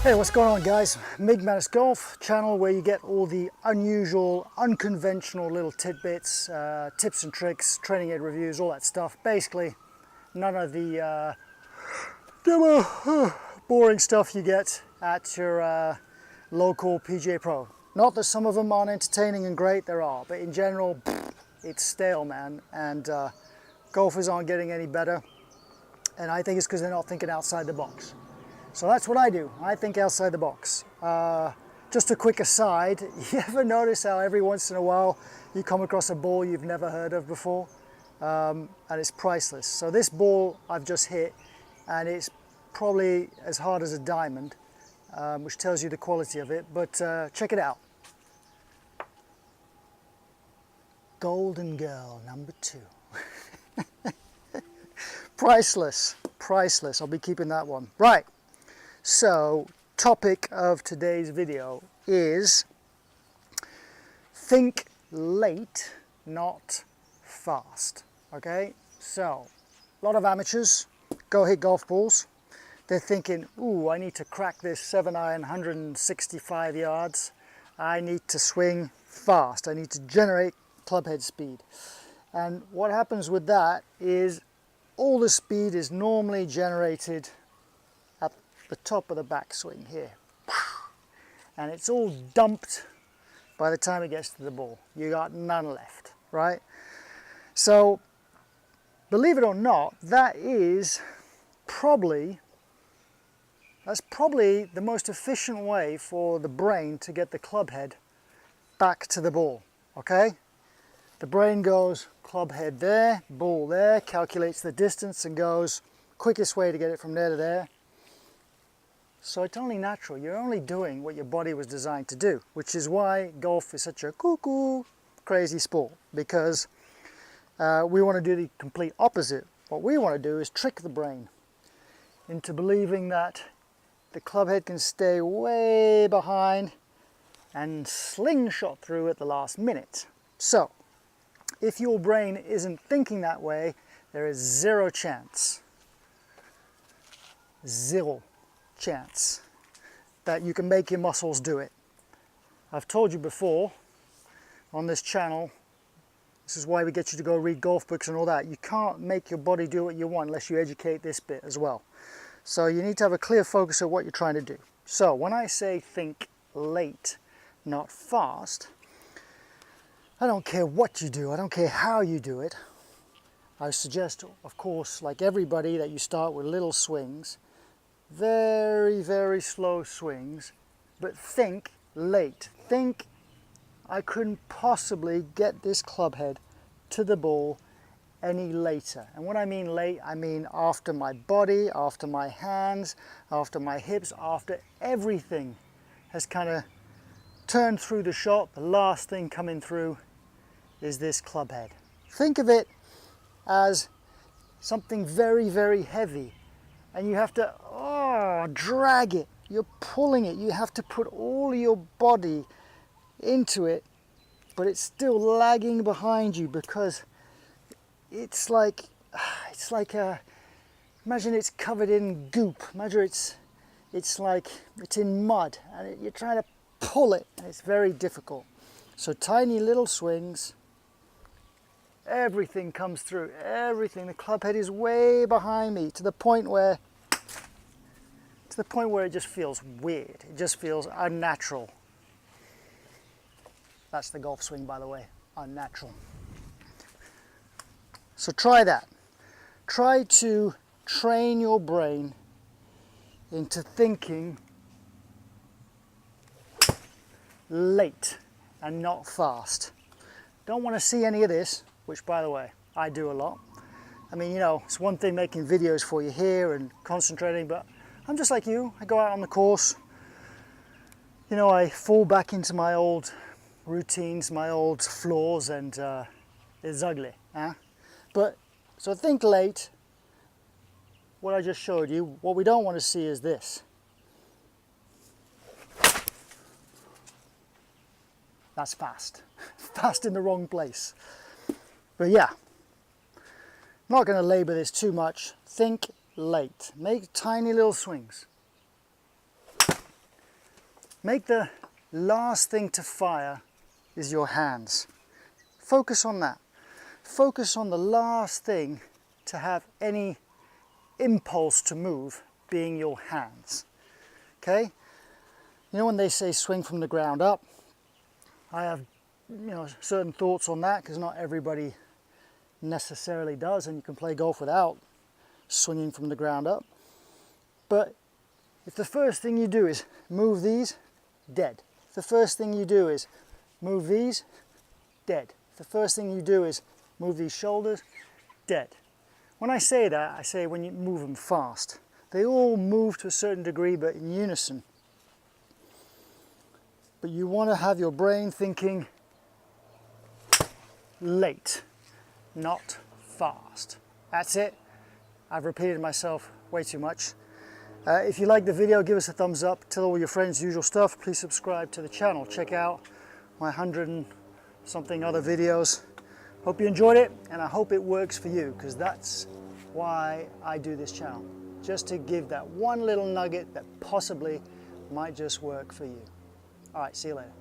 Hey, what's going on, guys? MIGMATIS Golf channel, where you get all the unusual, unconventional little tidbits, tips and tricks, training aid reviews, all that stuff. Basically, none of the boring stuff you get at your local PGA Pro. Not that some of them aren't entertaining and great, there are, but in general, it's stale, man, and golfers aren't getting any better, and I think it's because they're not thinking outside the box. So that's what I do. I think outside the box. Just a quick aside, you ever notice how every once in a while you come across a ball you've never heard of before? And it's priceless. So this ball I've just hit, and it's probably as hard as a diamond, which tells you the quality of it, but check it out. Golden Girl number 2. Priceless, priceless. I'll be keeping that one. Right. So, topic of today's video is think late, not fast. Okay? So, a lot of amateurs go hit golf balls. They're thinking, ooh, I need to crack this 7-iron 165 yards. I need to swing fast. I need to generate clubhead speed. And what happens with that is all the speed is normally generated at the top of the backswing here, and it's all dumped by the time it gets to the ball. You got none left, right? So believe it or not, that's probably the most efficient way for the brain to get the club head back to the ball. Okay, the brain goes club head there, ball there, calculates the distance and goes quickest way to get it from there to there. So it's only natural. You're only doing what your body was designed to do, which is why golf is such a cuckoo, crazy sport, because we want to do the complete opposite. What we want to do is trick the brain into believing that the club head can stay way behind and slingshot through at the last minute. So if your brain isn't thinking that way, there is zero chance that you can make your muscles do it. I've told you before on this channel, this is why we get you to go read golf books and all that. You can't make your body do what you want unless you educate this bit as well. So you need to have a clear focus of what you're trying to do. So when I say think late, not fast, I don't care what you do, I don't care how you do it. I suggest, of course, like everybody, that you start with little swings, very, very slow swings, but think late. Think, I couldn't possibly get this club head to the ball any later. And when I mean late, I mean after my body, after my hands, after my hips, after everything has kind of turned through the shot. The last thing coming through is this club head. Think of it as something very, very heavy, and you have to drag it. You're pulling it. You have to put all your body into it, but it's still lagging behind you because it's like imagine it's covered in goop. Imagine it's like it's in mud, and you're trying to pull it, and it's very difficult. So tiny little swings. Everything comes through, everything. The club head is way behind me to the point where it just feels weird. It just feels unnatural. That's the golf swing, by the way, unnatural. So try that. Try to train your brain into thinking late and not fast. Don't want to see any of this, which, by the way, I do a lot. I mean, you know, it's one thing making videos for you here and concentrating, but I'm just like you. I go out on the course, you know, I fall back into my old routines, my old flaws, and it's ugly. Huh? But, so think late. What I just showed you, what we don't want to see is this. That's fast. Fast in the wrong place. But yeah, I'm not going to labor this too much. Think late. Make tiny little swings. Make the last thing to fire is your hands. Focus on that. Focus on the last thing to have any impulse to move being your hands. Okay? You know when they say swing from the ground up, I have certain thoughts on that because not everybody necessarily does, and you can play golf without swinging from the ground up. But if the first thing you do is move these, dead. If the first thing you do is move these, dead. If the first thing you do is move these shoulders, dead. When I say that, I say when you move them fast. They all move to a certain degree, but in unison. But you want to have your brain thinking late, not fast. That's it. I've repeated myself way too much. If you like the video, give us a thumbs up. Tell all your friends the usual stuff. Please subscribe to the channel. Check out my 100 and something other videos. Hope you enjoyed it, and I hope it works for you, because that's why I do this channel. Just to give that one little nugget that possibly might just work for you. All right, see you later.